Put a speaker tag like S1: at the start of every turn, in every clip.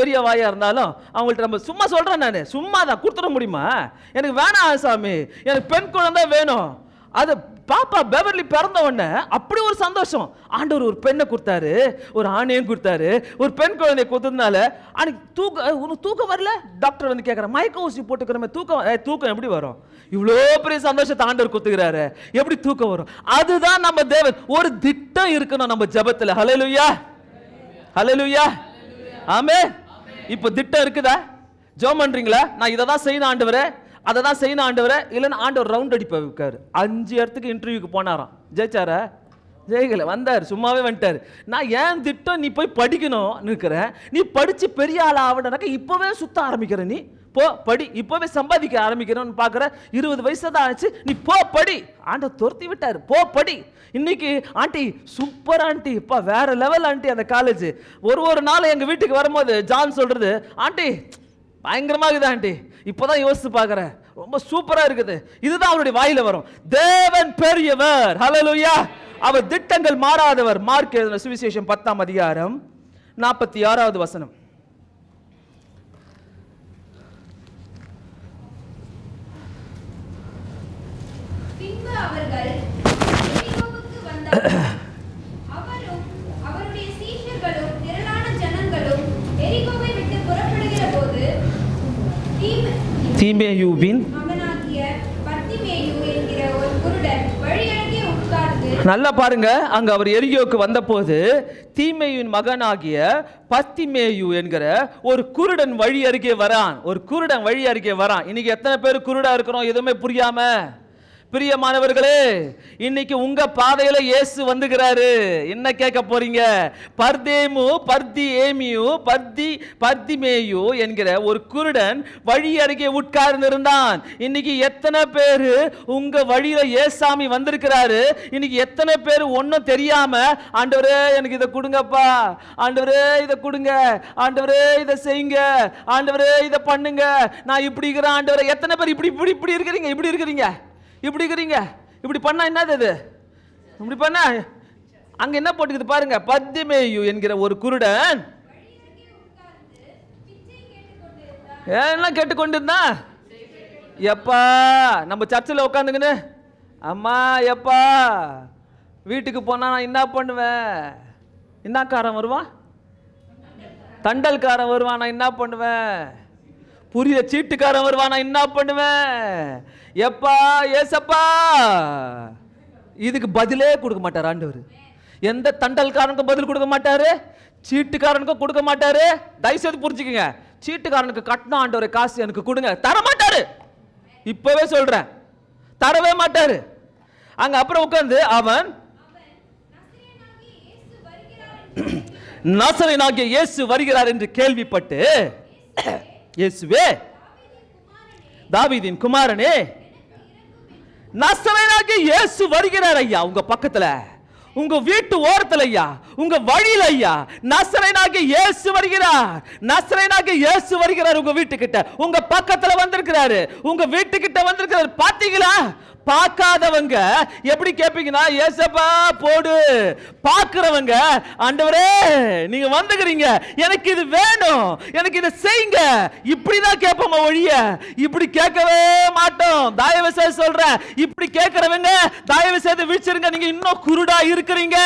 S1: பெரிய வாயா இருந்தாலும் அவங்கள்ட்ட நம்ம சும்மா சொல்றேன், நான் சும்மா தான் கொடுத்துட முடியுமா? எனக்கு வேணாம் சாமி, எனக்கு பெண் குழந்தை வேணும். அது பாப்பா பெவர்லி பிறந்த உடனே அப்படி ஒரு சந்தோஷம். ஆண்டவர் ஒரு பெண்ணை கொடுத்தாரு, ஒரு ஆணையும் கொடுத்தாரு, ஒரு பெண் குழந்தைய கொடுத்ததுனால அன்னைக்கு தூக்கம் வரல. டாக்டர் வந்து கேட்குறேன், மயக்க ஊசி போட்டுக்கிறமே, தூக்கம் எப்படி வரும்? இவ்வளோ பெரிய சந்தோஷத்தை ஆண்டவர் கொடுத்துக்கிறாரு, எப்படி தூக்கம் வரும்? அதுதான் நம்ம தேவன். ஒரு திட்டம் இருக்கணும் நம்ம ஜெபத்துல. ஹல்லேலூயா, ஹல்லேலூயா, ஆமென். இப்போ திட்டம் இருக்குதா? ஜெபம் பண்றீங்களா? நான் இதை தான் செய்யணும் ஆண்டவரே, அதை தான் செய்யணும் ஆண்டவரே. இல்லைன்னா ஆண்டவர் ரவுண்ட் அடிப்பாரு. 5 இடத்துக்கு இன்டர்வியூக்கு போனாராம். ஜெயிச்சாரா? ஜெயிக்கல. வந்தார், சும்மாவே வந்துட்டார். நான் ஏன் திட்டம், நீ போய் படிக்கணும் நிற்கிறேன், நீ படிச்சு பெரிய ஆள் ஆகணும்னாக்கா இப்போவே சுத்த ஆரம்பிக்கிற, நீ போ படி, இப்போவே சம்பாதிக்க ஆரம்பிக்கிறோன்னு பார்க்குற. 20 வயசு தான் ஆச்சு, நீ போ படி. ஆண்டவர் துரத்தி விட்டார், போ படி. இன்னைக்கு ஆண்டி சூப்பர் ஆண்டி, இப்போ வேற லெவல் ஆண்டி அந்த காலேஜ். ஒரு நாள் எங்கள் வீட்டுக்கு வரும்போது ஜான் சொல்றது, ஆண்டி பயங்கரமாக இருக்குது ஆண்டி, இப்போதான் யோசித்து பார்க்குறேன், ரொம்ப சூப்பராக இருக்குது. இதுதான் அவருடைய வாயில வரும். தேவன் பெரியவர். ஹல்லேலூயா. அவர் திட்டங்கள் மாறாதவர். மார்க் எழுதின சுவிசேஷம் 10ஆம் அதிகாரம் 46வது வசனம்.
S2: பின்பு அவர்கள் எரிகோவுக்கு வந்தார்கள். அவரும் அவருடைய சீஷர்களும் திரளான ஜனங்களும் எரிகோவை விட்டு புறப்படுகிற போது
S1: தீமேயுவின்
S2: மகனாகிய பர்த்திமேயு என்கிற ஒரு குருடன் வழியருகே உட்கார்ந்து.
S1: நல்லா பாருங்க, அங்க அவர் எரிகோவுக்கு வந்தபோது தீமேயுவின் மகனாகிய பர்த்திமேயு என்கிற ஒரு குருடன் வழி அருகே வரான். ஒரு குருடன் வழி அருகே வரான். இன்னைக்கு எத்தனை பேர் குருடா இருக்கிறோம் எதுவுமே புரியாம? பிரியமானவர்களே, இன்னைக்கு உங்க பாதையில இயேசு வந்துகிறாரு. என்ன கேட்க போறீங்க? பர்திமேயு என்கிற ஒரு குருடன் வழி அருகே உட்கார்ந்து இருந்தான். இன்னைக்கு எத்தனை பேரு உங்க வழியில ஏசாமி வந்திருக்கிறாரு? இன்னைக்கு எத்தனை பேர் ஒன்னும் தெரியாம, ஆண்டவரே எனக்கு இதை கொடுங்கப்பா, ஆண்டவரே இதை கொடுங்க, ஆண்டவரே இதை செய்யுங்க, ஆண்டவரே இதை பண்ணுங்க, நான் இப்படி இருக்கிறேன் ஆண்டவரே. எத்தனை பேர் இப்படி இப்படி இப்படி இருக்கிறீங்க? இப்படி இருக்கிறீங்க, இப்படி இருக்கிறீங்க. இப்படி பண்ணா என்னது? அது இப்படி பண்ணா அங்க என்ன போட்டுக்குது பாருங்க. பர்திமேயு என்கிற ஒரு குருடன் என்ன கேட்டுக்கொண்டிருந்தா, எப்பா நம்ம சர்ச்சில் உட்காந்துங்கன்னு, அம்மா எப்பா வீட்டுக்கு போனா நான் என்ன பண்ணுவேன்? என்னக்காரன் வருவான், தண்டல்காரன் வருவான், நான் என்ன பண்ணுவேன்? புரிய சீட்டுக்காரன் வருவான், நான் என்ன பண்ணுவேன்? எப்பா ஏசப்பா, இதுக்கு பதிலே கொடுக்க மாட்டார் ஆண்டவர். எந்த தண்டல்காரனுக்கும் பதில் கொடுக்க மாட்டாரு, சீட்டுக்காரனுக்கும் கொடுக்க மாட்டாரு. தயவுசெய்து புரிஞ்சுக்கங்க, சீட்டுக்காரனுக்கு கட்டின ஆண்டவரை காசு எனக்கு கொடுங்க, தர மாட்டாரு. இப்பவே சொல்றேன், தரவே மாட்டாரு. அங்க அப்புறம் உட்கார்ந்து அவன் நசரேயனாகிய இயேசு வருகிறார் என்று கேள்விப்பட்டு, இயேசுவே தாவீதின் குமாரனே, நசரேயனாகிய இயேசு வருகிறார் ஐயா உங்க பக்கத்துல, உங்க வீட்டு ஓரத்துல ஐயா, உங்க வழியில ஐயா, நசரேயனாகிய இயேசு வருகிறார். நசரேயனாகிய இயேசு வருகிறார் உங்க வீட்டுக்கிட்ட, உங்க பக்கத்துல வந்திருக்கிறாரு, உங்க வீட்டுக்கிட்ட வந்திருக்கிறாரு. பாத்தீங்களா? பார்க்காதவங்க எப்படி கேட்பீங்கன்னா, ஏசப்பா போடு. பார்க்கிறவங்க, ஆண்டவரே நீங்க வந்துக்கிறீங்க, எனக்கு இது வேணும், எனக்கு இதை செய்யுங்க, இப்படிதான் கேட்போம் ஒழிய இப்படி கேட்கவே மாட்டோம். தயவு செய்து சொல்றேன், இப்படி கேட்கிறவங்க தயவு செய்து விழிச்சிருங்க, நீங்க இன்னும் குருடா இருக்கிறீங்க.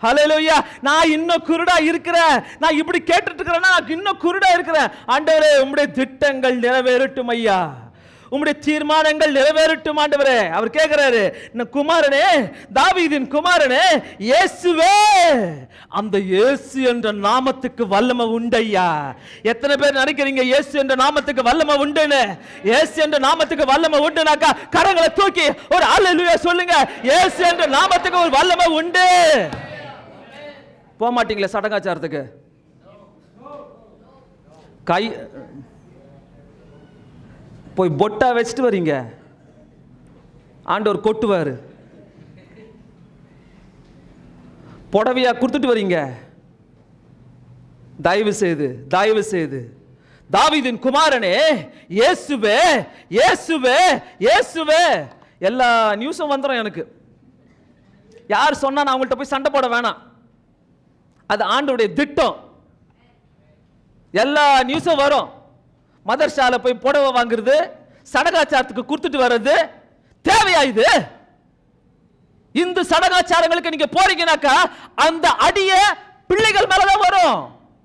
S1: ஹல்லேலூயா. நான் இன்னும் குருடா இருக்கிறேன், நான் இப்படி கேட்டுட்டு இருக்கிறேன்னா நான் இன்னும் குருடா இருக்கிறேன். ஆண்டவரே உம்முடைய திட்டங்கள் நிறைவேறட்டும் ஐயா, உம்முடைய தீர்மானங்கள் நிறைவேறட்டும் ஆண்டவரே. அவர் கேட்கிறாரு, குமாரனே, தாவீதின் குமாரனே, இயேசுவே, அந்த இயேசு என்ற நாமத்துக்கு வல்லமை உண்டையா. எத்தனை பேர் நினைக்கிறீங்க இயேசு என்ற நாமத்துக்கு வல்லமை உண்டுன்னு? இயேசு என்ற நாமத்துக்கு வல்லமை உண்டுனாக்கா கரங்களை தூக்கி ஒரு அல்லேலூயா சொல்லுங்க. இயேசு என்ற நாமத்துக்கு ஒரு வல்லமை உண்டு. போக மாட்டீங்களா சடங்காச்சாரத்துக்கு? கை போய் பொட்டா வச்சுட்டு வரீங்க, ஆண்டவர் கொட்டுவார். புடவையா கொடுத்துட்டு வரீங்க. தயவு செய்து தாவீதின் குமாரனே, இயேசுவே இயேசுவே இயேசுவே. எல்லா நியூஸும் வந்துடும் எனக்கு. யார் சொன்னா நான் அவங்கள்ட்ட போய் சண்டை போட வேணாம். அது ஆண்டவருடைய திட்டம். எல்லா நியூஸும் வரும். மதர்ஷால போய் புடவை வாங்குறது, சடகாச்சாரத்துக்கு கொடுத்துட்டு வர்றது தேவையா இது? இந்த சடகாச்சாரங்களுக்கு நீங்க போறீங்கன்னாக்கா அந்த அடிய பிள்ளைகள் மேலதான் வரும்.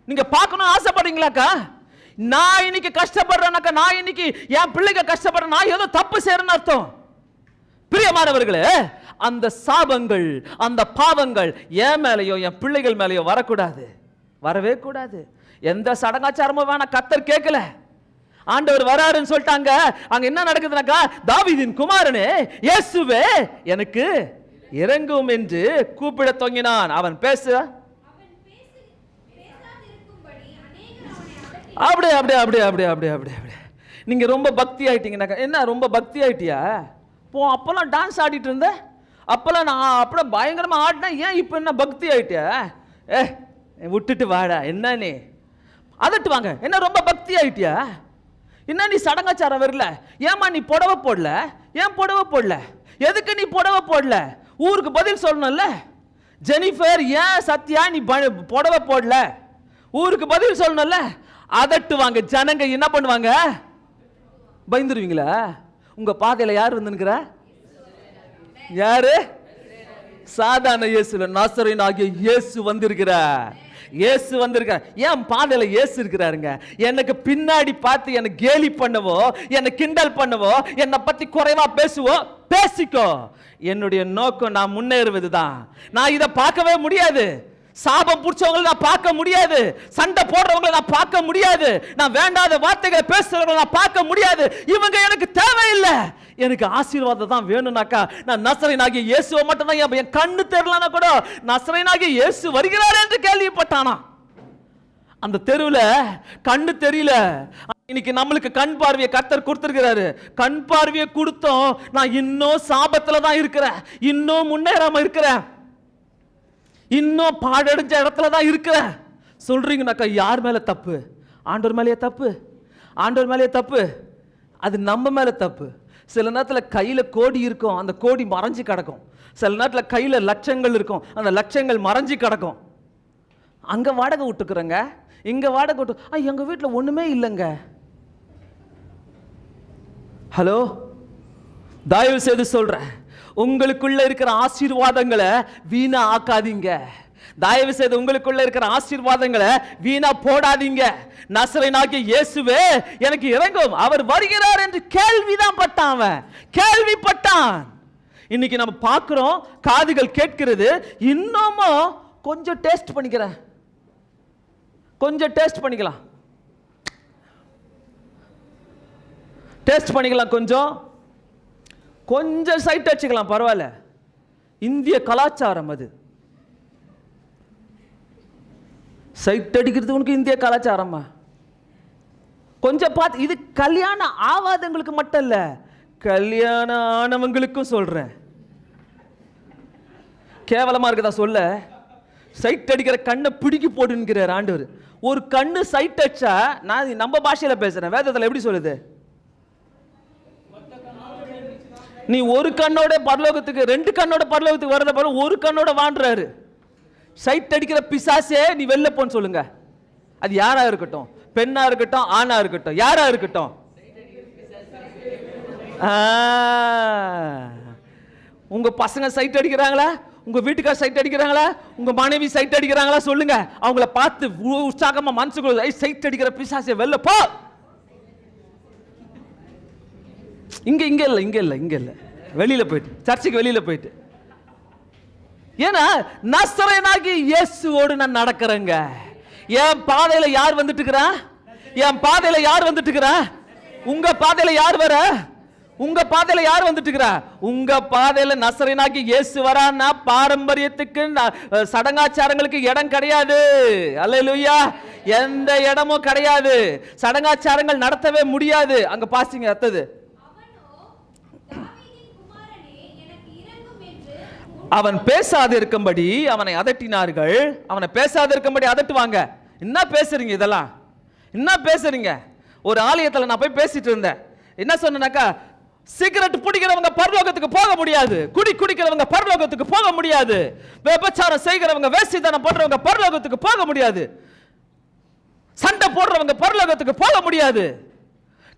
S1: நீங்க பார்க்கணும் ஆசைப்படுறீங்களாக்கா? நான் இன்னைக்கு கஷ்டப்படுறேனாக்கா, நான் இன்னைக்கு என் பிள்ளைங்க கஷ்டப்படுறேன், நான் ஏதோ தப்பு செய்யறேன்னு அர்த்தம். பிரியமானவர்களே, அந்த சாபங்கள், அந்த பாவங்கள் என் மேலேயோ என் பிள்ளைகள் மேலேயோ வரக்கூடாது, வரவே கூடாது. எந்த சடங்காச்சாரமும் வேணாம். கர்த்தர் கேட்கல, ஆண்டவர் வராருன்னு சொல்லிட்டாங்க. அங்க என்ன நடக்குதுனாக்கா, தாவீதின் குமாரனே இயேசுவே எனக்கு இறங்கும் என்று கூப்பிட தொங்கினான். அவன் பேசு அப்படியே அப்படியே அப்படியே அப்படியே அப்படியே அப்படியே அப்படியே. நீங்க ரொம்ப பக்தி ஆயிட்டீங்கன்னாக்கா, என்ன ரொம்ப பக்தி ஆயிட்டியா? அப்பெல்லாம் டான்ஸ் ஆடிட்டு இருந்த, அப்பெல்லாம் நான் அப்படியே பயங்கரமா ஆடினேன், ஏன் இப்போ என்ன பக்தி ஆயிட்டியா? விட்டுட்டு வாடா. என்ன நீ அதட்டு வாங்க, என்ன ரொம்ப பக்தி ஆயிட்டியா? என்ன நீ சடங்காச்சாரம் வரல? ஏமா நீ புடவை போடல? ஏன் புடவை போடல? எதுக்கு நீ புடவை போடல? ஊருக்கு பதில் சொல்லணும்ல. ஜெனிஃபர், ஏன் சத்யா நீ புடவை போடல? ஊருக்கு பதில் சொல்லணும்ல. அதட்டுவாங்க. ஜனங்க என்ன பண்ணுவாங்க? பயந்துருவீங்களா? உங்க பாதையில யார் வந்துருக்கிற? யாரு? சாதாரண இயேசு, நாசரேயன் ஆகிய இயேசு வந்திருக்கிறார். இயேசு வந்திருக்கார். ஏன் பாதையில இயேசு இருக்கிறாருங்க. எனக்கு பின்னாடி பார்த்து என்ன கேலி பண்ணவோ, என்ன கிண்டல் பண்ணவோ, என்னை பத்தி குறைவா பேசுவோ, பேசிக்கோ. என்னுடைய நோக்கம் நான் முன்னேறுவதுதான். நான் இதை பார்க்கவே முடியாது. சாபம் பிடிச்சவங்களை நான் பார்க்க முடியாது. சண்டை போடுறவங்களை நான் பார்க்க முடியாது. நான் வேண்டாத வார்த்தைகளை பேசுறவங்களை நான் பார்க்க முடியாது. இவங்க எனக்கு தேவையில்லை. எனக்கு ஆசீர்வாதம் தான் வேணும்னாக்கா, நான் நசரேயனாகிய இயேசுவை மட்டும் தான். என் கண்ணு தெரியலனா கூட நசரேயனாகிய இயேசு வருகிறார் என்று கேள்விப்பட்டானா. அந்த தெருவில் கண்ணு தெரியல. இன்னைக்கு நம்மளுக்கு கண் பார்வையை கர்த்தர் கொடுத்திருக்கிறாரு. கண் பார்வையை கொடுத்தோம், நான் இன்னும் சாபத்துல தான் இருக்கிறேன், இன்னும் முன்னேறாம இருக்கிறேன், இன்னும் பாடடைஞ்ச இடத்துல தான் இருக்கிறேன் சொல்றீங்கனாக்கா, யார் மேல தப்பு? ஆண்டவர் மேலேயே தப்பு. ஆண்டவர் மேலேயே தப்பு. அது நம்ம மேல தப்பு. சில நேரத்தில் கையில கோடி இருக்கும், அந்த கோடி மறைஞ்சு கிடக்கும். சில நேரத்தில் கையில லட்சங்கள் இருக்கும், அந்த லட்சங்கள் மறைஞ்சு கிடக்கும். அங்க வாடகை விட்டுக்கிறேங்க, இங்க வாடகை விட்டு, எங்க வீட்டில் ஒண்ணுமே இல்லைங்க. ஹலோ, தயவு செய்து சொல்றேன், உங்களுக்குள்ள இருக்கிற ஆசீர்வாதங்களை வீணா ஆக்காதீங்க. தயவு செய்து உங்களுக்குள்ள இருக்கிற ஆசீர்வாதங்களை வீணா போடாதீங்க. நசரேயனாகிய இயேசுவே எனக்கு இறங்கும், அவர் வருகிறார் என்று கேள்விதான் பட்டான். அவன் கேள்விப்பட்டான். இன்னைக்கு நம்ம பார்க்கிறோம், காதுகள் கேட்கிறது. இன்னமும் கொஞ்சம் டேஸ்ட் பண்ணிக்கிறேன், கொஞ்சம் டேஸ்ட் பண்ணிக்கலாம், டேஸ்ட் பண்ணிக்கலாம், கொஞ்சம் கொஞ்சம் சைட் அடிச்சுக்கலாம், பரவாயில்ல. இந்திய கலாச்சாரம் அது. சைட் அடிக்கிறது உனக்கு இந்திய கலாச்சாரமா? கொஞ்சம் பார்த்து. இது கல்யாணம் ஆவாதவங்களுக்கு மட்டும் இல்ல, கல்யாணம் ஆனவங்களுக்கும் சொல்றேன். கேவலமா இருக்குதா சொல்ல? சைட் அடிக்கிற கண்ணை பிடிக்கி போடுங்கிறார் ஆண்டவர். ஒரு கண்ணு சைட் அடிச்சா, நான் நம்ம பாஷையில பேசுறேன், வேதத்தில் எப்படி சொல்லுது? நீ ஒரு கண்ணோட பரலோகத்துக்கு, ரெண்டு கண்ணோட பரலோகத்துக்கு வரத போல ஒரு கண்ணோட வாழ்றாரு. சைட் அடிக்கிற பிசாசே நீ வெளில போன்னு சொல்லுங்க. அது யாரா இருக்கட்டும், பெண்ணா இருக்கட்டும், ஆணா இருக்கட்டும், யாரா இருக்கட்டும். உங்க பசங்க சைட் அடிக்கிறாங்களா? உங்க வீட்டுக்கார சைட் அடிக்கிறாங்களா? உங்க மனைவி சைட் அடிக்கிறாங்களா? சொல்லுங்க. அவங்கள பார்த்து உற்சாகமா மனசுக்குள்ள, சைட் அடிக்கிற பிசாசே வெளில போ. இங்க இங்க இல்ல, இங்க இல்ல, இங்க இல்ல, வெளியில போயிட்டு, சர்ச்சுக்கு வெளியில போயிட்டு. ஏன்னா நசரேயனாகிய இயேசுவோடு நான் நடக்கிறேங்க. என் பாதையில யார் வந்துட்டு இருக்கிறா? என் பாதையில யார் வந்துட்டு இருக்கிறா? உங்க பாதையில யார் வர? உங்க பாதையில யார் வந்துட்டு இருக்கிறா? உங்க பாதையில நசரேயனாகிய இயேசு வரான்னா பாரம்பரியத்துக்கு, சடங்காச்சாரங்களுக்கு இடம் கிடையாது. அல்லேலூயா. எந்த இடமும் கிடையாது. சடங்காச்சாரங்கள் நடத்தவே முடியாது. அங்க பாசிங்க அத்தது. அவன் பேசாது இருக்கும்படி அவனை அதட்டினார்கள். அவனை பேசாது இருக்கும்படி அதட்டுவாங்க. என்ன பேசுறீங்க இதெல்லாம்? என்ன பேசுறீங்க? ஒரு ஆலயத்தில் நான் போய் பேசிட்டு இருந்தேன். என்ன சொன்னாக்கா, சிகரெட் பிடிக்கிறவங்க பரலோகத்துக்கு போக முடியாது, குடி குடிக்கிறவங்க பரலோகத்துக்கு போக முடியாது, விபச்சாரம் செய்கிறவங்க, வேசித்தனம் பண்றவங்க பரலோகத்துக்கு போக முடியாது, சண்டை போடுறவங்க பரலோகத்துக்கு போக முடியாது.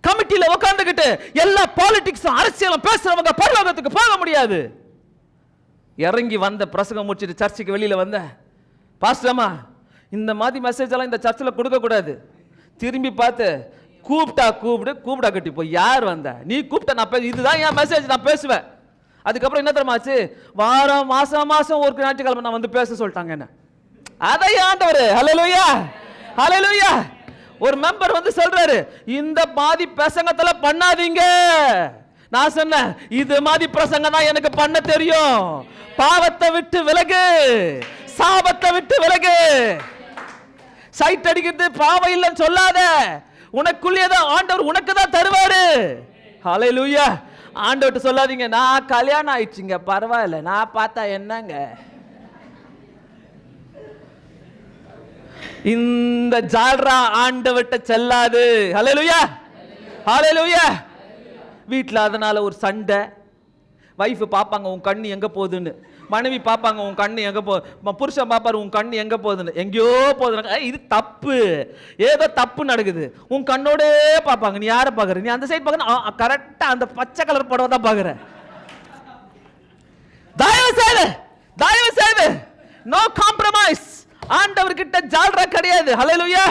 S1: கமிட்டியில உட்கார்ந்துகிட்டு எல்லா பாலிடிக்ஸும் அரசியலும் பேசுறவங்க பரலோகத்துக்கு போக முடியாது. இறங்கி வந்த பிரசங்கம் முடிச்சிட்டு சர்ச்சுக்கு வெளியில வந்த பாஸ்டர்மா, இந்த மாதிரி மெசேஜ் எல்லாம் இந்த சர்ச்சில் கொடுக்க கூடாது. திரும்பி பார்த்து கூப்பிட்டா கட்டி போய் யார் வந்த, நீ கூப்பிட்ட நான் இதுதான் என் மெசேஜ், நான் பேசுவேன். அதுக்கப்புறம் என்ன தெரியுமா ஆச்சு, வாரம் மாசம் ஒரு ஞாயிற்றுக்கிழமை நான் வந்து பேச சொல்லிட்டாங்க என்ன. அதை ஆண்டவர் ஹல்லேலூயா ஹல்லேலூயா. ஒரு மெம்பர் வந்து சொல்றாரு, இந்த மாதிரி பிரசங்கத்துல பண்ணாதீங்க. நான் சொன்னேன், இது மாதிரி பிரசங்கம் தான் எனக்கு பண்ண தெரியும். பாவத்தை விட்டு விலகு, சாபத்தை விட்டு விலகு. சைட் அடிக்கிறது பாவம் இல்லைன்னு சொல்லாத. உனக்குள்ளேதான் ஆண்டவர் உனக்கு தான் தருவாரு. ஹல்லேலூயா. ஆண்டவர்கிட்ட சொல்லாதீங்க, நான் கல்யாணம் ஆயிடுச்சுங்க பரவாயில்ல, நான் பார்த்தா என்னங்க. இந்த ஜால்ரா ஆண்டவர்கிட்ட செல்லாது. ஹல்லேலூயா ஹல்லேலூயா. வீட்டில் அதனால ஒரு சண்டை. வைஃப் பார்ப்பாங்க உன் கண்ணு எங்க போகுதுன்னு, மனைவி பார்ப்பாங்க உன் கண்ணு எங்க போ, புருஷன் பார்ப்பாரு உன் கண்ணு எங்க போகுதுன்னு, எங்கேயோ போகுது. இது தப்பு, ஏதோ தப்பு நடக்குது. உன் கண்ணோட பார்ப்பாங்க. நீ யாரை பார்க்குற, நீ அந்த சைடு பார்க்க கரெக்டா அந்த பச்சை கலர் புடவை தான் பார்க்குற. தயவு செய்து நோ காம்ப்ரமைஸ். ஆண்டவர்கிட்ட ஜால்ரா கிடையாது. ஹல்லேலூயா.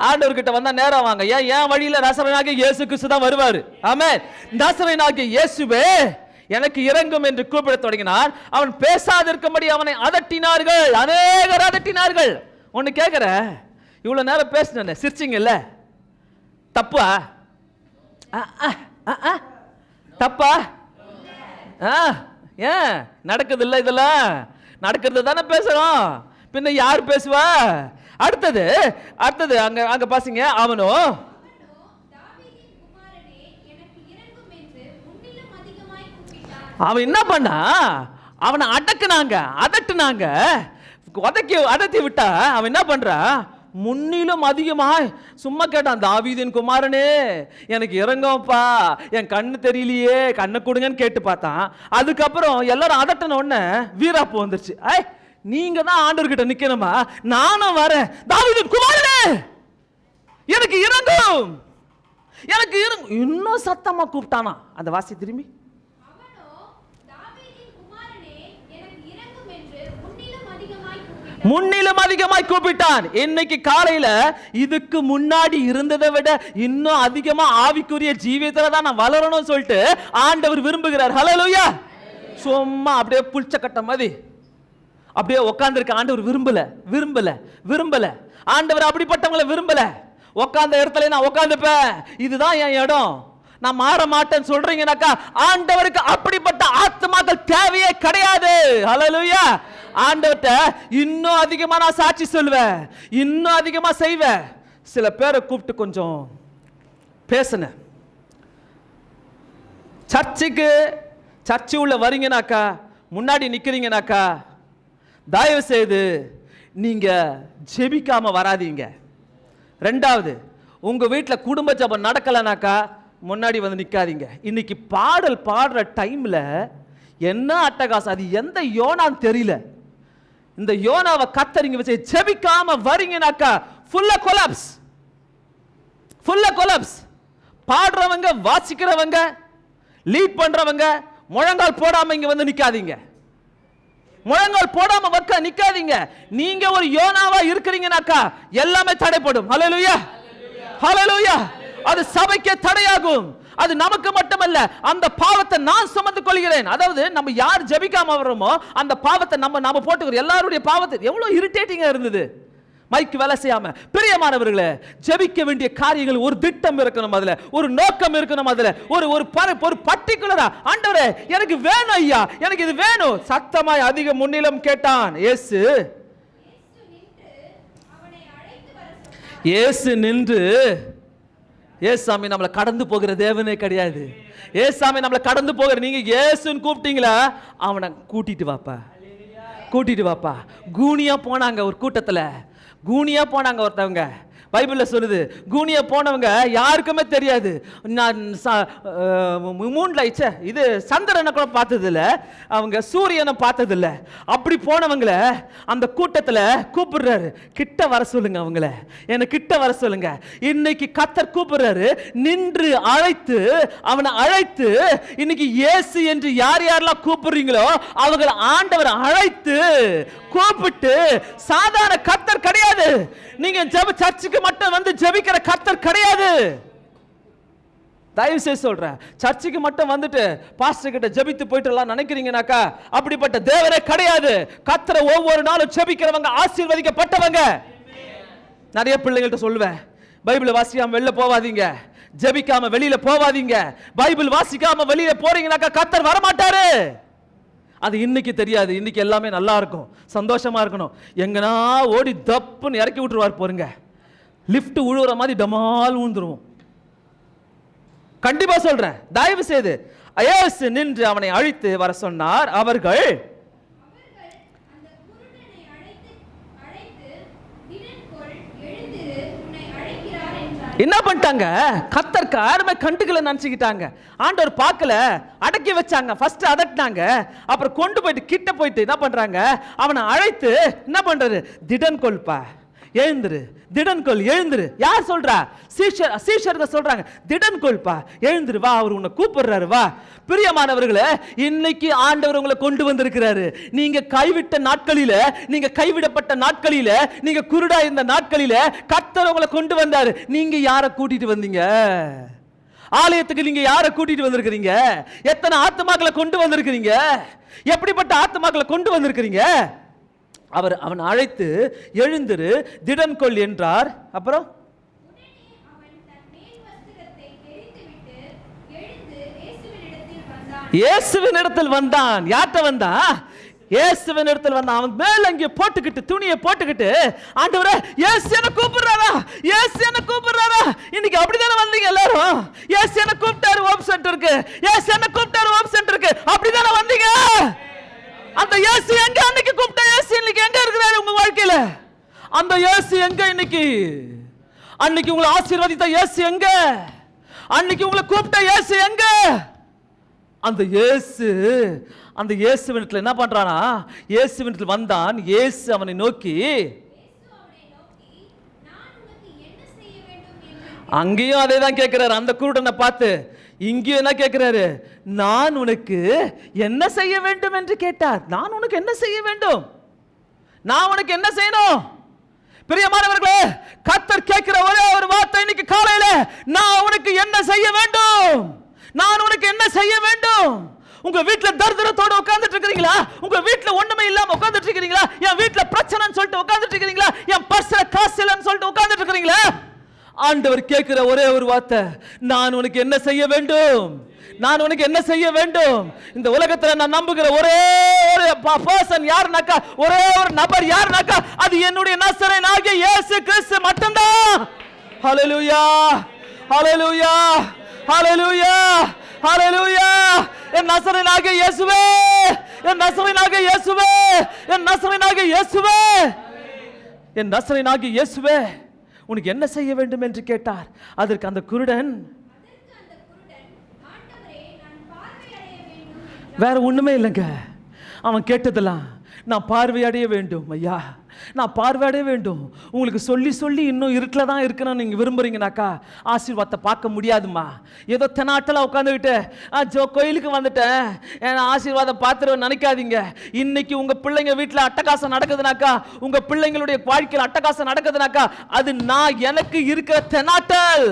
S1: ஆண்டவர்கிட்ட வந்தா நேரம் வாங்க. ஏன் வழியில நசரேயனாகிய இயேசு கிறிஸ்து தான் வருவாரு. ஆமென். நசரேயனாகிய இயேசுவே எனக்கு இறங்கும் என்று கூப்பிட தொடங்கினார். அவன் பேசாதிருக்கும்படி அவனை அதட்டினார்கள், அநேகர் அதட்டினார்கள். ஒன்னு கேட்கிற, இவ்வளவு நேரம் பேசினேன், சிரிச்சிங்கல்ல, தப்பா? தப்பா? ஏன் நடக்குது இல்ல, இதெல்லாம் நடக்கிறது தானே பேசுறோம். பின்ன யார் பேசுவா? அடுத்தது அங்க பாத்தீங்க, அவனோ அவன் என்ன பண்ணா, அவனை அதட்டுனாங்க, அதட்டி விட்டா அவன் என்ன பண்றா, முன்னிலும் அதிகமாய் சும்மா கேட்டான், தாவீதின் குமாரனே எனக்கு இறங்கப்பா, என் கண்ணு தெரியலையே, கண்ணை கொடுங்கன்னு கேட்டு பார்த்தான். அதுக்கப்புறம் எல்லாரும் அதட்டின உடனே வீராப்பு வந்துருச்சு. நீங்க தான் ஆண்டவர்கிட்ட நிக்கணுமா, நானும் வரேன். தாவீதின் குமாரனே எனக்கு இறங்கும், இன்னும் சத்தமா கூப்பிட்டானா. அந்த வாசி திரும்பி, முன்னிலும் அதிகமாய் கூப்பிட்டான். இன்னைக்கு காலையில இதுக்கு முன்னாடி இருந்ததை விட இன்னும் அதிகமா ஆவிக்குரிய ஜீவியத்துல தான் நான் வளரணும்னு சொல்லிட்டு ஆண்டவர் விரும்புகிறார். ஹல்லேலூயா. சும்மா அப்படியே புளிச்ச கட்ட மாதிரி அப்படியே உட்கார்ந்திருக்க ஆண்டவர் விரும்பல. ஆண்டவர் அப்படிப்பட்டவங்களை விரும்பல. உட்கார்ந்த இடத்துல நான் உட்கார்ந்துப்பேன், இதுதான் என் இடம், நான் மாற மாட்டேன்னு சொல்றீங்கன்னாக்கா ஆண்டவருக்கு அப்படிப்பட்ட ஆத்மாக்கள் தேவையே கிடையாது. ஹல்லேலூயா. ஆண்டவர்ட்ட இன்னும் அதிகமா நான் சாட்சி சொல்லுவேன், இன்னும் அதிகமா செய்வேன். சில பேரை கூப்பிட்டு கொஞ்சம் பேசுனேன். சர்ச்சு உள்ள வரீங்கனாக்கா, முன்னாடி நிக்கிறீங்கனாக்கா, தயவு செய்து நீங்க ஜெபிக்காம வராதீங்க. ரெண்டாவது, உங்க வீட்டில் குடும்ப ஜெபம் நடக்கலனாக்கா முன்னாடி வந்து நிக்காதீங்க. இன்னைக்கு பாடல் பாடுற டைம்ல என்ன அட்டகாசம், அது எந்த யோனான்னு தெரியல. இந்த யோனாவை கத்தரிங்க வச்சு ஜெபிக்காம வரீங்கனாக்கா ஃபுல்லா கொலாப்ஸ். பாடுறவங்க, வாசிக்கிறவங்க, லீட் பண்றவங்க முழங்கால் போடாம இங்க வந்து நிக்காதீங்க. முழங்கால் போடாம நிக்காதீங்க. நீங்க ஒரு யோனாவா இருக்கிறீங்கனாக்கா எல்லாமே தடைப்படும். ஹல்லேலூயா ஹல்லேலூயா. அது சபைக்கே தடையாகும். அது நமக்கு மட்டுமல்ல, அந்த பாவத்தை நான் சுமந்து கொள்கிறேன். அதாவது நம்ம யார் ஜெபிக்காம வரோமோ அந்த பாவத்தை நம்ம போட்டுக்கிறோம். எல்லாருடைய பாவத்தை எவ்வளவு இரிட்டேட்டிங்கா இருந்தது. மைக்கு வேலை செய்யாம. பிரியமானவர்களே, ஜெபிக்க வேண்டிய காரியங்கள் ஒரு திட்டம் இருக்கணும், அதுல ஒரு நோக்கம் இருக்கணும், அதுல ஒரு பர்டிகுலரா ஆண்டவரே எனக்கு வேணும் ஐயா, எனக்கு இது வேணும். சத்தமாய் அதிக முன்னிலம் கேட்டான். இயேசு நின்று, ஏசாமி நம்மளை கடந்து போகிற தேவனே கிடையாது. ஏசாமி நம்மளை கடந்து போகிற, நீங்க இயேசுன்னு கூப்பிட்டீங்களா, அவனை கூட்டிட்டு வாப்பா. கூனியா போனாங்க ஒரு கூட்டத்துல, கூனியா போனாங்க ஒருத்தவங்க. பைபிள்ல சொல்லுது, கூனிய போனவங்க யாருக்குமே தெரியாது. நான் மூன்லைட் இது சந்திரனை கூட பார்த்ததில்ல, அவங்க சூரியனை பார்த்ததில்ல. அப்படி போனவங்கள அந்த கூட்டத்தில் கூப்பிடுறாரு, கிட்ட வர சொல்லுங்க, அவங்கள என்ன கிட்ட வர சொல்லுங்க. இன்னைக்கு கர்த்தர் கூப்பிடுறாரு, நின்று அழைத்து, அவனை அழைத்து, இன்னைக்கு இயேசு என்று யார் யாரெல்லாம் கூப்பிடுறீங்களோ அவங்கள ஆண்டவர் அழைத்து கூப்பிட்டு, சாதாரண கர்த்தர் கிடையாது. நீங்க சர்ச்சுக்கு மட்டும் வந்து ஜெபிக்கிற கர்த்தர் கிடையாது. தயவு செய்து சொல்றேன், சர்ச்சுக்கு மட்டும் வந்துட்டு பாஸ்டர் கிட்ட ஜெபித்து போயிட்டுலாம் நினைக்கிறீங்கனாக்கா அப்படிப்பட்ட தேவனே கிடையாது. கர்த்தரை ஒவ்வொரு நாளும் ஜெபிக்கிறவங்க ஆசீர்வதிக்கப்பட்டவங்க. நிறைய பிள்ளைங்கள்ட்ட சொல்லுவேன், பைபிள் வாசிக்காம வெளில போவாதீங்க, ஜெபிக்காம வெளியில போவாதீங்க. பைபிள் வாசிக்காம வெளியில போறீங்கனாக்கா கர்த்தர் வரமாட்டாரு. அது இன்னைக்கு தெரியாது, இன்னைக்கு எல்லாமே நல்லா இருக்கும், சந்தோஷமா இருக்கணும். எங்கன்னா ஓடி தப்புன்னு இறக்கி விட்டுருவார் போருங்க, லிஃப்ட் உழுவுற மாதிரி டமால் ஊந்துருவோம். கண்டிப்பா சொல்றேன், தயவு செய்து இயேசு நின்று அவனை அழைத்து வர சொன்னார். அவர்கள் என்ன பண்ணிட்டாங்க, கர்த்தருக்கு யாருமே கண்டுக்கல நினைச்சுக்கிட்டாங்க. ஆண்டவர் பார்க்கல, அடக்கி வச்சாங்க. ஃபர்ஸ்ட் அதட்டினாங்க, அப்புறம் கொண்டு போயிட்டு கிட்ட போயிட்டு என்ன பண்றாங்க, அவனை அழைத்து என்ன பண்றாரு, திடன் கொள்பா, எழுந்துரு, திடன் கொள், எழுந்துரு. யார் சொல்றா, சீஷர்கள் சொல்றாங்க, திடன் கொள்பா, எழுந்துரு, வா, அவர் உன்னை கூப்பிடுறாரு, வா. பிரியமானவர்களே, இன்னைக்கு ஆண்டவர் உங்களை கொண்டு வந்திருக்கிறாரு. நீங்க கைவிட்ட நாட்களில, நீங்க கைவிடப்பட்ட நாட்களில, நீங்க குருடா இருந்த நாட்களில கர்த்தர் உங்களை கொண்டு வந்தாரு. நீங்க யாரை கூட்டிட்டு வந்தீங்க? ஆலயத்துக்கு நீங்க யாரை கூட்டிட்டு வந்திருக்கிறீங்க? எத்தனை ஆத்துமாக்களை கொண்டு வந்திருக்கிறீங்க? எப்படிப்பட்ட ஆத்துமாக்களை கொண்டு வந்திருக்கிறீங்க? அவன் அழைத்து எழுந்திரு, திடன் கொள் என்றார். அப்புறம் இயேசுவின் இடத்தில் வந்தான். யார்கிட்ட வந்தான்? இயேசுவின் இடத்தில் வந்தான். அவன் மேல் அங்கே போட்டுக்கிட்டு, துணியை போட்டுக்கிட்டு, ஆண்டவரே இயேசு என்ன கூப்பிடுறாரா, இயேசு என்ன கூப்பிடுறாரா. இன்னைக்கு அப்படிதானே வந்தீங்க எல்லாரும், இயேசு என்ன கூப்பிட்டாரு ஹோம் சென்டருக்கு, இயேசு என்ன கூப்பிட்டாரு ஹோம் சென்டருக்கு, அப்படிதானே வந்தீங்க. அந்த இயேசு எங்க, அன்னைக்கு கூப்பிட்ட இயேசு இன்னைக்கு எங்க இருக்கிறாரு உங்க வாழ்க்கையில? அந்த இயேசு எங்க இன்னைக்கு? அன்னைக்கு உங்களை ஆசீர்வதித்த இயேசு எங்க? அன்னைக்கு உங்களை கூப்பிட்ட இயேசு எங்க? அந்த இயேசு, அந்த இயேசுவினிடத்தில் என்ன பண்றானா, இயேசுவினிடத்தில் வந்தான். இயேசு அவனை நோக்கி, அங்கேயும் அதே தான் கேட்கிறாரு. அந்த குருடனை பார்த்து இங்கேயும் என்ன கேட்கிறாரு, நான் உனக்கு என்ன செய்ய வேண்டும் என்று கேட்டார். நான் உனக்கு என்ன செய்ய வேண்டும்? நான் உனக்கு என்ன செய்யணும்? பிரியமானவர்களே, கர்த்தர் கேட்கிற ஒரே ஒரு வார்த்தை இன்னைக்கு காலையில, நான் உனக்கு என்ன செய்ய வேண்டும்? நான் உனக்கு என்ன செய்ய வேண்டும்? உங்க வீட்டுல தரித்திரத்தோட உட்கார்ந்துட்டு இருக்கீங்களா? உங்க வீட்டுல ஒண்ணுமே இல்லாம உட்கார்ந்துட்டு இருக்கீங்களா? என் வீட்டுல பிரச்சனைன்னு சொல்லிட்டு உட்கார்ந்துட்டு இருக்கீங்களா? என் பர்ஸ்ல காசு இல்லைன்னு சொல்லிட்டு உட்கார்ந்துட்டு இருக்கீங்களா? ஆண்டவர் கேட்கிற ஒரே ஒரு வார்த்தை, நான் உனக்கு என்ன செய்ய வேண்டும்? நான் உனக்கு என்ன செய்ய வேண்டும்? இந்த உலகத்துல நான் நம்புகிற ஒரே ஒரு பர்சன் யாருனாக்கா, ஒரே ஒரு நபர் யாருனாக்கா, அது என்னுடைய நசரேயனாகிய இயேசு கிறிஸ்து மட்டும்தான். ஹல்லேலூயா, ஹல்லேலூயா, ஹல்லேலூயா, ஹல்லேலூயா. என் நசரேயனாகிய இயேசுவே, என் நசரேயனாகிய இயேசுவே, என் நசரேயனாகிய இயேசுவே, என் நசரேயனாகிய இயேசுவே, உனக்கு என்ன செய்ய வேண்டும் என்று கேட்டார். அதற்கு அந்த குருடன் வேற ஒண்ணுமே இல்லைங்க. அவன் கேட்டதெல்லாம், நான் பார்வையடைய வேண்டும் ஐயா, நான் பார்வையடைய வேண்டும். உங்களுக்கு சொல்லி சொல்லி இன்னும் இருட்டில் தான் இருக்கணும்னு நீங்கள் விரும்புறீங்கனாக்கா ஆசீர்வாதத்தை பார்க்க முடியாதுமா. ஏதோ தெனாட்டெல்லாம் உட்காந்துக்கிட்டு கோயிலுக்கு வந்துட்டேன், ஆசீர்வாதம் பார்த்துருவேன் நினைக்காதீங்க. இன்னைக்கு உங்கள் பிள்ளைங்க வீட்டில் அட்டகாசம் நடக்குதுனாக்கா, உங்கள் பிள்ளைங்களுடைய வாழ்க்கையில் அட்டகாசம் நடக்குதுனாக்கா, அது நான் எனக்கு இருக்கிற தெனாட்டல்.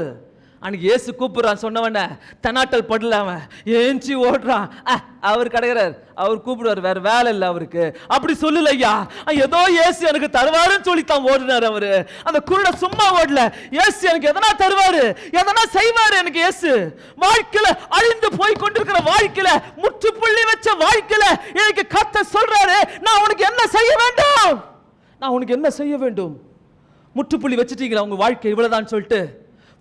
S1: அன்னைக்கு இயேசு கூப்பிடுறான், சொன்னவன தெனாட்டல் படல, அவன் ஏஞ்சி ஓடுறான். அவர் கிடைக்கிறார், அவர் கூப்பிடுவார், வேற வேலை இல்லை அவருக்கு. அப்படி சொல்லல ஐயா, ஏதோ இயேசு எனக்கு தருவாருன்னு சொல்லி தான் ஓடினார் அவரு. அந்த குருட சும்மா ஓடல, இயேசு எனக்கு எதனா தருவாரு, எதனா செய்வாரு. எனக்கு இயேசு வாழ்க்கையில அழிந்து போய் கொண்டிருக்கிற வாழ்க்கையில, முற்றுப்புள்ளி வச்ச வாழ்க்கையில எனக்கு கர்த்தர் சொல்றாரு, நான் உனக்கு என்ன செய்ய வேண்டும்? நான் உனக்கு என்ன செய்ய வேண்டும்? முற்றுப்புள்ளி வச்சுட்டீங்களா உங்க வாழ்க்கை இவ்வளவுதான் சொல்லிட்டு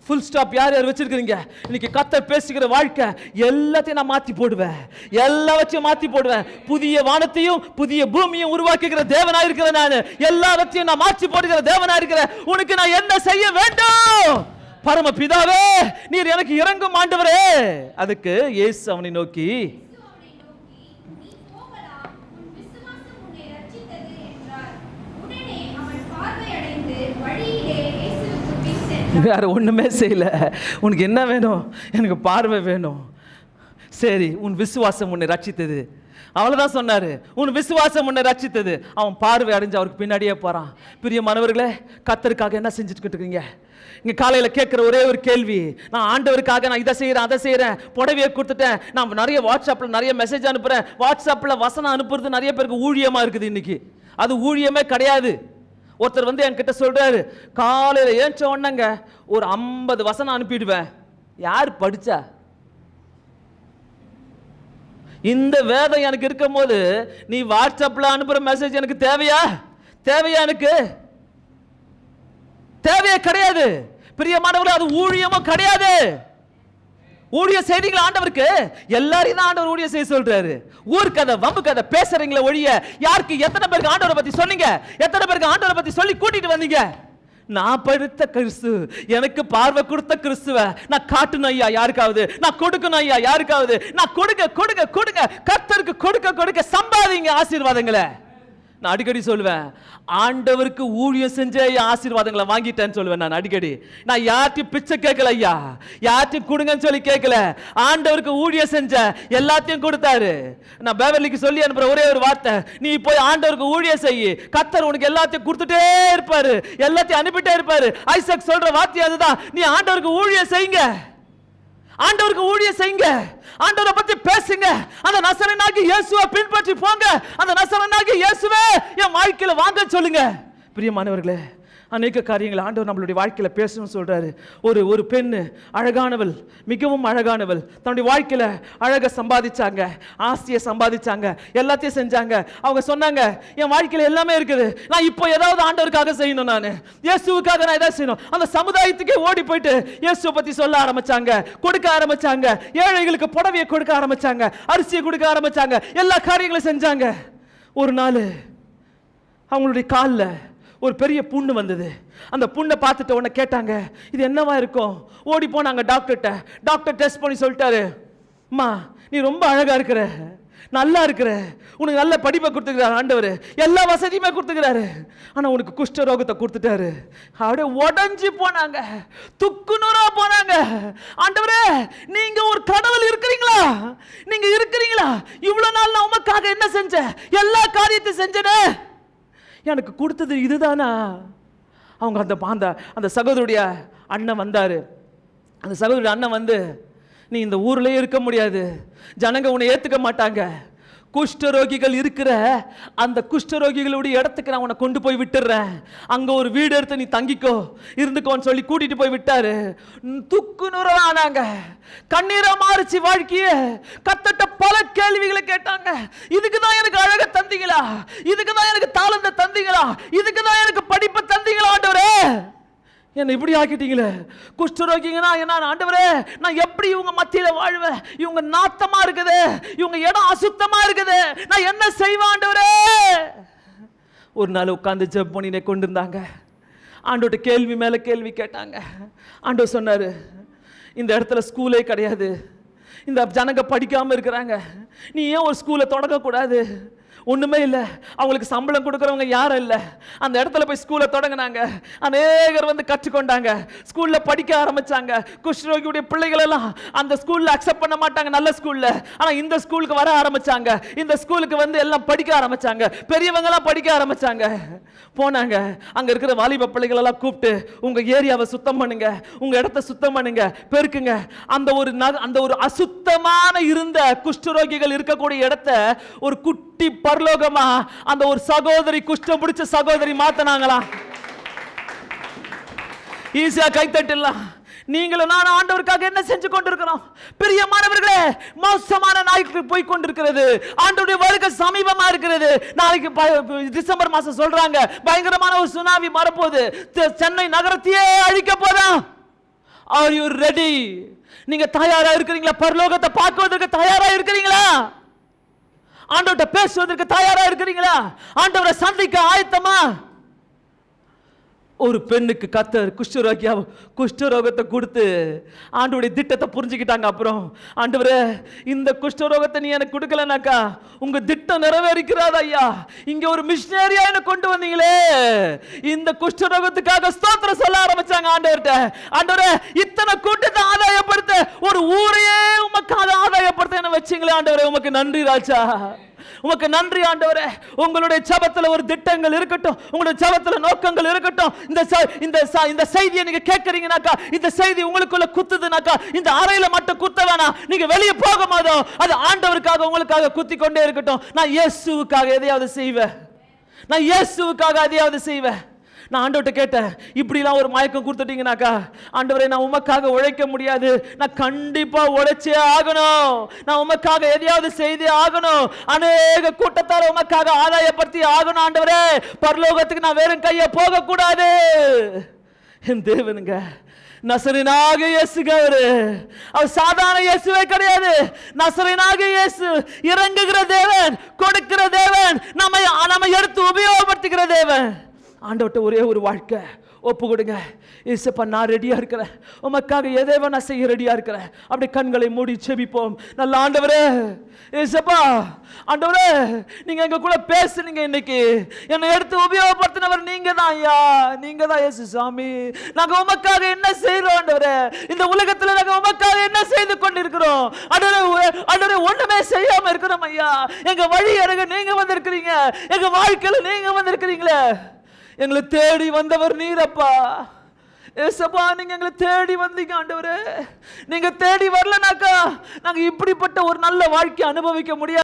S1: ஃபுல் ஸ்டாப் யார் யார் வச்சிருக்கீங்க? இன்னைக்கு கர்த்தர் பேசுகிற வாழ்க்கை எல்லாத்தையும் நான் மாத்தி போடுவேன், எல்லாவற்றையும் மாத்தி போடுவேன். புதிய வானத்தையும் புதிய பூமியும் உருவாக்குகிற தேவனா இருக்கிறேன் நான். எல்லாவற்றையும் நான் மாற்றி போடுகிற தேவனா இருக்கிறேன். உனக்கு நான் என்ன செய்ய வேண்டும்? பரம பிதாவே, நீர் எனக்கு இறங்கும் ஆண்டவரே. அதுக்கு இயேசு அவனை நோக்கி,
S2: நீ போகலாம், உன் விசுவாசம் உன்னை ரட்சித்தது என்றார். உடனே அவன் பார்வையடைந்து வழியிலே இயேசுவுக்கு பின் சென்றான்.
S1: வேற ஒண்ணுமே செய்யல. உனக்கு என்ன வேணும்? எனக்கு பார்வை வேணும். சரி, உன் விசுவாசம் உன்னை ரட்சித்தது. அவ்வளவுதான் சொன்னாரு. உன் விசுவாசம் உன்னை ரட்சித்தது. அவன் பார்வை அடைஞ்சு அவருக்கு பின்னாடியே போறான். பிரியமானவர்களே, கர்த்தருக்காக என்ன செஞ்சுட்டு இருக்கீங்க? இங்க காலையில கேட்கிற ஒரே ஒரு கேள்வி, நான் ஆண்டவருக்காக நான் இதை செய்யறேன் அதை செய்யறேன், புடவையை கொடுத்துட்டேன், நான் நிறைய வாட்ஸ்அப்ல நிறைய மெசேஜ் அனுப்புறேன், வாட்ஸ்அப்ல வசனம் அனுப்புறது நிறைய பேருக்கு ஊழியமா இருக்குது. இன்னைக்கு அது ஊழியமே கிடையாது. ஒருத்தர் வந்து என்கிட்ட சொல்றாரு, காலையில ஏஞ்ச உடனேங்க ஒரு 50 வசனம் அனுப்பிடுவேன். யார் படிச்சா? இந்த வேதம் எனக்கு இருக்கும் போது நீ வாட்ஸ்அப்ல அனுப்புற மெசேஜ் எனக்கு தேவையா? எனக்கு தேவையே கிடையாது. பிரியமானவர்களே, அது ஊழியமும் கிடையாது. ஊழிய செய்திகள் ஆண்டவருக்கு எல்லாரையும் தான் ஆண்டவர் ஊழிய செய்ய சொல்றாரு. ஊர் கதை வம்பு கதை பேசுறீங்களே ஒழிய யாருக்கு எத்தனை பேருக்கு ஆண்டவரை பத்தி சொன்னீங்க? எத்தனை பேருக்கு ஆண்டவரை பத்தி சொல்லி கூட்டிட்டு வந்தீங்க? நான் படுத்த கிறிஸ்து, எனக்கு பார்வை கொடுத்த கிறிஸ்துவ நான் காட்டணும் ஐயா யாருக்காவது, நான் கொடுக்கணும் ஐயா யாருக்காவது, நான் கொடுங்க கொடுங்க கொடுங்க, கர்த்தருக்கு கொடுக்க கொடுக்க சம்பாதிங்க ஆசீர்வாதங்களை. நான் அடிக்கடி சொல்லுவேன், ஆண்டவருக்கு ஊழியம் செஞ்ச ஆசீர்வாதங்களை வாங்கிட்டேன்னு சொல்லுவேன். நான் அடிக்கடி நான் யார்ட்டையும் பிச்சை கேட்கல ஐயா, யார்ட்டையும் கொடுங்கன்னு சொல்லி கேட்கல. ஆண்டவருக்கு ஊழியம் செஞ்ச எல்லாத்தையும் கொடுத்தாரு. நான் பேவர்லிக்கு சொல்லி அனுப்புற ஒரே ஒரு வார்த்தை, நீ போய் ஆண்டவருக்கு ஊழியம் செய்யி, கர்த்தர் உனக்கு எல்லாத்தையும் கொடுத்துட்டே இருப்பாரு, எல்லாத்தையும் அனுப்பிட்டே இருப்பாரு. ஐசக் சொல்ற வார்த்தை அதுதான், நீ ஆண்டவருக்கு ஊழியம் செய்யுங்க, ஆண்டவருக்கு ஊழியம் செய்யுங்க, ஆண்டவரை பத்தி பேசுங்க, அந்த நசரேயனாகிய இயேசுவை பின்பற்றி போங்க, அந்த நசரேயனாகிய இயேசுவே என் வாழ்க்கையில வாங்க சொல்லுங்க. பிரியமானவர்களே, அநேக காரியங்கள் ஆண்டவர் நம்மளுடைய வாழ்க்கையில பேசணும்னு சொல்றாரு. ஒரு பெண்ணு அழகானவள், மிகவும் அழகானவள், தன்னுடைய வாழ்க்கையில அழக சம்பாதிச்சாங்க, ஆசையை சம்பாதிச்சாங்க, எல்லாத்தையும் செஞ்சாங்க. அவங்க சொன்னாங்க, என் வாழ்க்கையில எல்லாமே இருக்குது, நான் இப்போ ஏதாவது ஆண்டவருக்காக செய்யணும், நான் இயேசுவுக்காக நான் ஏதாவது செய்யணும். அந்த சமுதாயத்துக்கே ஓடி போயிட்டு இயேசுவை பத்தி சொல்ல ஆரம்பிச்சாங்க, கொடுக்க ஆரம்பிச்சாங்க, ஏழைகளுக்கு புடவையை கொடுக்க ஆரம்பிச்சாங்க, அரிசியை கொடுக்க ஆரம்பிச்சாங்க, எல்லா காரியங்களும் செஞ்சாங்க. ஒரு நாள் அவங்களுடைய காலில் ஒரு பெரிய புண்ணு வந்தது. அந்த புண்ணை பார்த்துட்டு உடனே கேட்டாங்க, இது என்னவா இருக்கும்? ஓடி போனாங்க டாக்டர்கிட்ட. டாக்டர் டெஸ்ட் பண்ணி சொல்லிட்டாரு, அம்மா நீ ரொம்ப அழகா இருக்கிற, நல்லா இருக்கிற, உனக்கு நல்ல படிப்பை கொடுத்துக்கிறாரு ஆண்டவர், எல்லா வசதியுமே கொடுத்துக்கிறாரு, ஆனா உனக்கு குஷ்ட ரோகத்தை கொடுத்துட்டாரு. அப்படியே உடஞ்சி போனாங்க, துக்குநூறா போனாங்க. ஆண்டவரே, நீங்க ஒரு கடவுள் இருக்கிறீங்களா? நீங்க இருக்கிறீங்களா? இவ்வளவு நாள் நான் உமக்காக என்ன செஞ்சேன்? எல்லா காரியத்தையும் செஞ்சேனே, எனக்கு கொடுத்தது இதுதானா? அவங்க அந்த சகோதரருடைய அண்ணன் வந்தாரு. அந்த சகோதரருடைய அண்ணன் வந்து, நீ இந்த ஊர்லயே இருக்க முடியாது, ஜனங்க உன்னை ஏத்துக்க மாட்டாங்க, குஷ்டரோகிகள் இருக்கிற அந்த குஷ்டரோகிகளுடைய இடத்துக்கு நான் உன்னை கொண்டு போய் விட்டுறேன், அங்க ஒரு வீடு எடுத்து நீ தங்கிக்கோ, இருந்துக்கோன்னு சொல்லி கூட்டிட்டு போய் விட்டாரு. துக்குநூறானாங்க, கண்ணீரா மாறிச்சு வாழ்க்கைய. கத்தட்ட பல கேள்விகளை கேட்டாங்க. இதுக்குதான் எனக்கு அழக தந்தீங்களா? இதுக்குதான் எனக்கு தாளந்த தந்தீங்களா? இதுக்குதான் எனக்கு படிப்பை தந்தீங்களா ஆண்டவரே? என்னை இப்படி ஆக்கிட்டீங்களே. குஷ்டரோகிங்கன்னா என்ன ஆண்டவரே? நான் எப்படி இவங்க மத்தியில வாழ்வேன்? இவங்க நாத்தமா இருக்குது, இவங்க இடம் அசுத்தமா இருக்குது, நான் என்ன செய்வேன் ஆண்டவரே? ஒரு நாள் உட்கார்ந்து ஜெபம் பண்ணினே கொண்டிருந்தாங்க. ஆண்டவர்கிட்ட கேள்வி மேல கேள்வி கேட்டாங்க. ஆண்டவர் சொன்னாரு, இந்த இடத்துல ஸ்கூலே கிடையாது, இந்த ஜனங்க படிக்காம இருக்கிறாங்க, நீ ஏன் ஒரு ஸ்கூலை தொடங்கக்கூடாது? ஒண்ணுமே இல்லை, அவங்களுக்கு சம்பளம் கொடுக்குறவங்க யாரும் இல்லை. அந்த இடத்துல போய் ஸ்கூலை தொடங்கினாங்க, அநேகர் வந்து கற்றுக்கொண்டாங்க, ஸ்கூல்ல படிக்க ஆரம்பிச்சாங்க. குஷ்டரோகியுடைய பிள்ளைகள் எல்லாம் அந்த ஸ்கூல்ல அக்செப்ட் பண்ண மாட்டாங்க, நல்ல ஸ்கூல்ல, ஆனா இந்த ஸ்கூலுக்கு வர ஆரம்பிச்சாங்க. இந்த ஸ்கூலுக்கு வந்து எல்லாம் படிக்க ஆரம்பிச்சாங்க, பெரியவங்க எல்லாம் படிக்க ஆரம்பிச்சாங்க. போனாங்க, அங்க இருக்கிற வாலிப பிள்ளைகள் எல்லாம் கூப்பிட்டு, உங்க ஏரியாவை சுத்தம் பண்ணுங்க, உங்க இடத்தை சுத்தம் பண்ணுங்க, பெருக்குங்க. அந்த ஒரு அசுத்தமான இருந்த குஷ்டரோகிகள் இருக்கக்கூடிய இடத்தை ஒரு குட்டி பரலோகமா அந்த ஒரு சகோதரி, குஷ்டம் பிடிச்ச சகோதரி மாத்தினாங்களா? ஈஸியா கைத்தட்டலாம். நீங்களும் நான் ஆண்டவருக்காக என்ன செஞ்சு கொண்டிருக்கிறோம்? பிரியமானவர்களே, மோசமான நாய்க்கு போய் கொண்டிருக்கிறது. ஆண்டவருடைய வருகை சமீபமா இருக்கிறது. நாளைக்கு டிசம்பர் மாசம் சொல்றாங்க, பயங்கரமான ஒரு சுனாமி வரப்போகுது, சென்னை நகரத்தையே அழிக்க போதா. Are you ready? நீங்க தயாரா இருக்கிறீங்களா? பரலோகத்தை பார்க்குவதற்கு தயாரா இருக்கிறீங்களா? ஆண்டவர்கிட்ட பேசுவதற்கு தயாரா இருக்கிறீங்களா? ஆண்டவரை சந்திக்க ஆயத்தமா? ஒரு பெண்ணுக்கு கர்த்தர் குஷ்டரோகத்தை கொடுத்து ஆண்டவருடைய திட்டத்தை புரிஞ்சுக்கிட்டாங்க. அப்புறம் ஆண்டவரே, இந்த குஷ்டரோகத்தை நீ எனக்கு கொடுக்கலனாக்கா உங்க திட்டம் நிறைவேறிக்கிறாத ஐயா. இங்க ஒரு மிஷினரியா என்ன கொண்டு வந்தீங்களே, இந்த குஷ்டரோகத்துக்காக ஸ்தோத்திரம் சொல்ல ஆரம்பிச்சாங்க ஆண்டவர்கிட்ட. ஆண்டவரே, இத்தனை கூட்டத்தை ஆதாயப்படுத்த, ஒரு ஊரையே உமக்காக ஆதாயப்படுத்த என்ன வச்சீங்களே ஆண்டவரே, உமக்கு நன்றி ராஜா, உமக்கு நன்றி ஆண்டவரே. உங்களுடைய ஜெபத்துல ஒரு திட்டங்கள் இருக்கட்டும், உங்களுடைய ஜெபத்துல நோக்கங்கள் இருக்கட்டும். இந்த செய்தியை நீங்க கேட்கறீங்கனாக்கா, இந்த செய்தி உங்களுக்குள்ள குத்துதுனாக்கா, இந்த அறையில மட்டும் குத்த வேணாம், நீங்க வெளியே போக மாட்டோம், அது ஆண்டவருக்காக உங்களுக்காக குத்தி கொண்டே இருக்கட்டும். நான் இயேசுவுக்காக எதையாவது செய்வேன், நான் இயேசுவுக்காக எதையாவது செய்வேன். நான் ஆண்டவர்கிட்ட கேட்டேன், இப்படிலாம் ஒரு மயக்கம் கொடுத்துட்டீங்கனாக்கா ஆண்டவரே, நான் உமக்காக உழைக்க முடியாது, நான் கண்டிப்பா உழைச்சே ஆகணும், நான் உமக்காக எதையாவது செய்தே ஆகணும், அநேக கூட்டத்தார உமக்காக ஆதாயப்படுத்தி ஆகணும் ஆண்டவரே, பரலோகத்துக்கு நான் வெறும் கையை போக கூடாது. என் தேவனுங்க, நசரேனாக இயேசுங்க, அவர் சாதாரண இயேசுவே கிடையாது. நசரேனாக இயேசு இறங்குகிற தேவன், கொடுக்கிற தேவன், நம்ம எடுத்து உபயோகப்படுத்துகிற தேவன். ஆண்டவர்கிட்ட ஒரே ஒரு வாழ்க்கை ஒப்பு கொடுங்க. இயேசுப்பா, நான் ரெடியா இருக்கிறேன், உமக்காக எதை வேணா செய்ய ரெடியா இருக்கிறேன். அப்படி கண்களை மூடி செபிப்போம். நல்ல ஆண்டவரே, இயேசுப்பா, ஆண்டவரே, நீங்க எங்க கூட பேசுனீங்க, இன்னைக்கு என்னை எடுத்து உபயோகப்படுத்தினவர் நீங்க தான் ஐயா, நீங்க தான் இயேசு சாமி. நாங்க உமக்காக என்ன செய்யறோம் ஆண்டவரே, இந்த உலகத்துல நாங்க உமக்காக என்ன செய்து கொண்டிருக்கிறோம் ஆண்டவரே, ஒண்ணுமே செய்யாம இருக்கிறோம் ஐயா. எங்க வழி அருக நீங்க வந்திருக்கிறீங்க, எங்க வாழ்க்கையில நீங்க வந்திருக்கிறீங்களே. எங்களை தேடி வந்தவர் நீரப்பா. ஏசப்பா, நீங்க எங்களை தேடி வந்தீங்க ஆண்டவரே. நீங்க தேடி வரலனாக்கா நாங்க இப்படிப்பட்ட ஒரு நல்ல வாழ்க்கை அனுபவிக்க முடியாது.